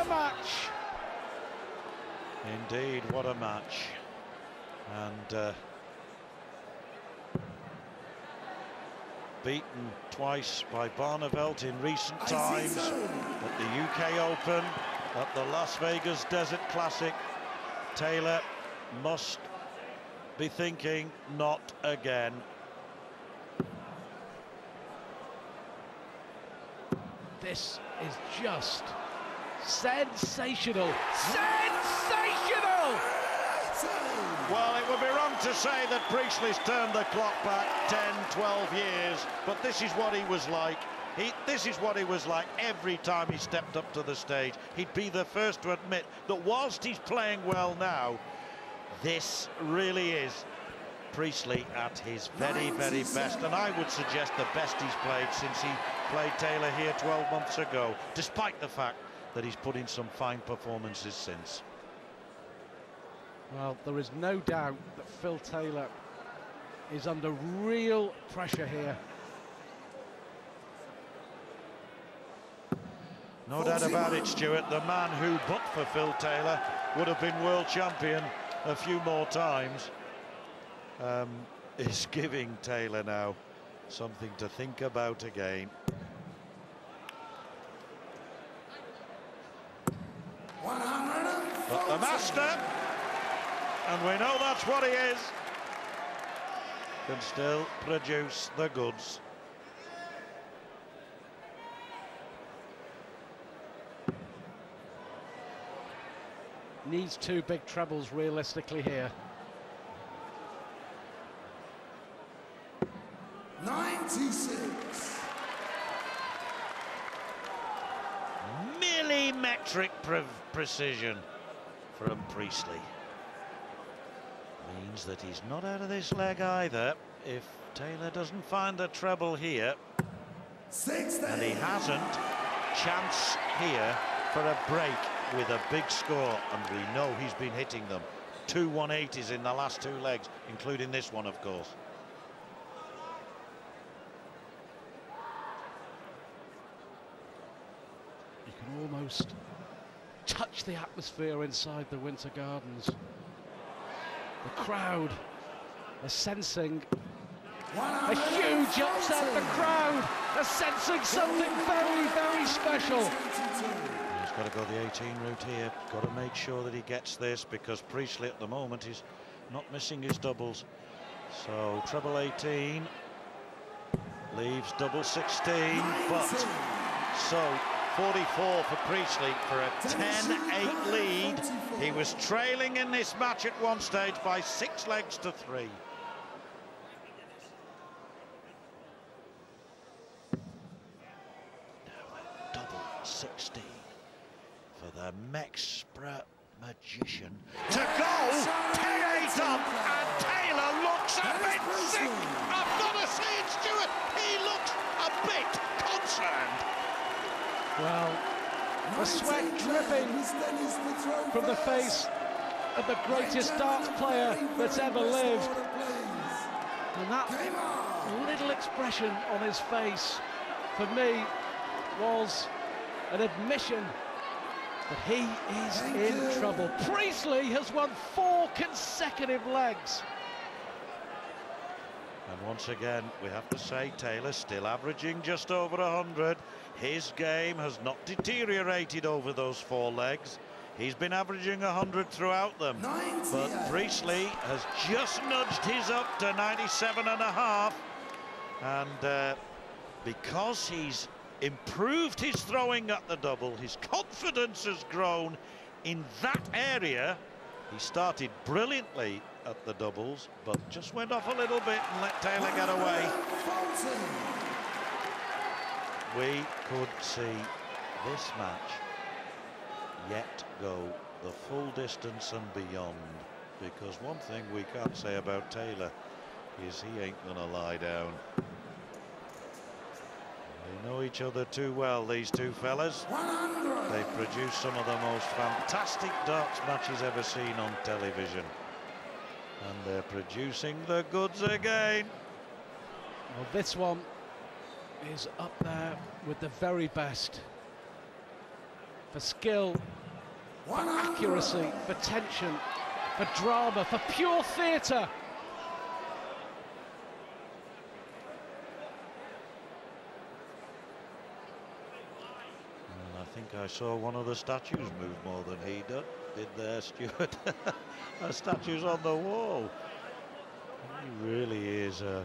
a match! Indeed, what a match. And beaten twice by Barneveld in recent times at the UK Open, at the Las Vegas Desert Classic. Taylor must be thinking, not again. This is just sensational. Sensational! Well, it would be wrong to say that Priestley's turned the clock back 10, 12 years, but this is what he was like. This is what he was like every time he stepped up to the stage. He'd be the first to admit that whilst he's playing well now, this really is Priestley at his very, very best, and I would suggest the best he's played since he played Taylor here 12 months ago, despite the fact that he's put in some fine performances since. Well, there is no doubt that Phil Taylor is under real pressure here. No doubt about it, Stuart. The man who, but for Phil Taylor, would have been world champion a few more times, is giving Taylor now something to think about again. But the master, and we know that's what he is, can still produce the goods. Needs two big trebles realistically here. 96. Millimetric precision from Priestley. Means that he's not out of this leg either. If Taylor doesn't find the treble here, 60. and he hasn't, chance here for a break with a big score, and we know he's been hitting them. 2 180s in the last 2 legs, including this one, of course. You can almost touch the atmosphere inside the Winter Gardens. The crowd are sensing a huge upset. The crowd are sensing something very, very special. He's got to go the 18 route here. Got to make sure that he gets this, because Priestley at the moment is not missing his doubles. So treble 18 leaves double 16, but so 44 for Priestley for a 10-8 lead. He was trailing in this match at one stage by 6 legs to 3. Now a double 16 for the Mexpra magician to go 10-8 up, and Taylor looks a bit sick. I've got to say it, Stuart, he looks a bit concerned. Well, the sweat dripping from the face of the greatest darts player that's ever lived. And that little expression on his face, for me, was an admission that he is in trouble. Priestley has won 4 consecutive legs. And once again, we have to say Taylor still averaging just over 100. His game has not deteriorated over those 4 legs. He's been averaging 100 throughout them. 98. But Priestley has just nudged his up to 97.5. And because he's improved his throwing at the double, his confidence has grown in that area. He started brilliantly at the doubles, but just went off a little bit and let Taylor get away. We could see this match yet go the full distance and beyond, because one thing we can't say about Taylor is he ain't gonna lie down. They know each other too well, these two fellas. 100. They've produced some of the most fantastic darts matches ever seen on television. And they're producing the goods again. Well, this one is up there with the very best for skill for accuracy, for tension, for drama, for pure theatre. I think I saw one of the statues move more than he did there, Stuart. A statue's on the wall. He really is a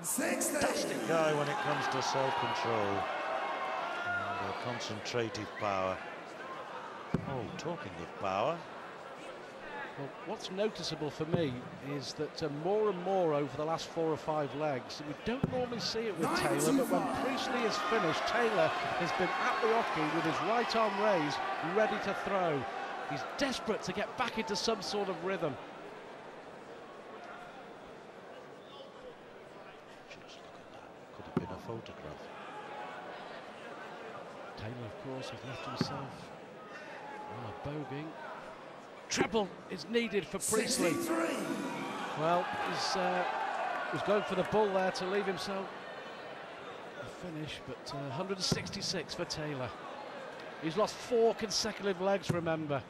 fantastic guy when it comes to self-control and concentrative power. Oh, talking of power. Well, what's noticeable for me is that more and more over the last 4 or 5 legs, we don't normally see it with Taylor, but when Priestley is finished, Taylor has been at the hockey with his right arm raised, ready to throw. He's desperate to get back into some sort of rhythm. Just look at that. Could have been a photograph. Taylor, of course, has left himself on a bogey. Treble is needed for Priestley. 63. Well, he's going for the bull there to leave himself a finish, but 166 for Taylor. He's lost 4 consecutive legs, remember.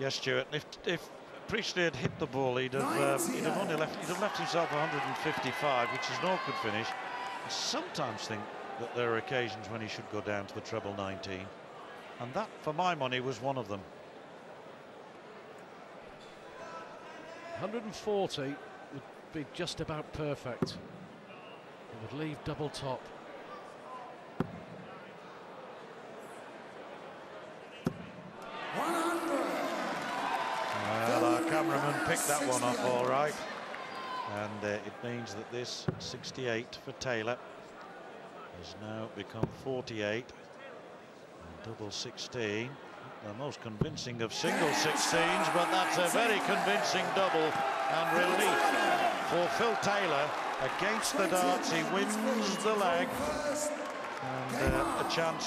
Yes, Stuart. If Priestley had hit the ball, he'd have left himself 155, which is an awkward finish. I sometimes think that there are occasions when he should go down to the treble 19, and that, for my money, was one of them. 140 would be just about perfect. It would leave double top. Well, our cameraman picked that one up all right, and it means that this 68 for Taylor has now become 48. And double 16. The most convincing of single 16s, but that's a very convincing double, and relief for Phil Taylor. Against the darts, he wins the leg, and a chance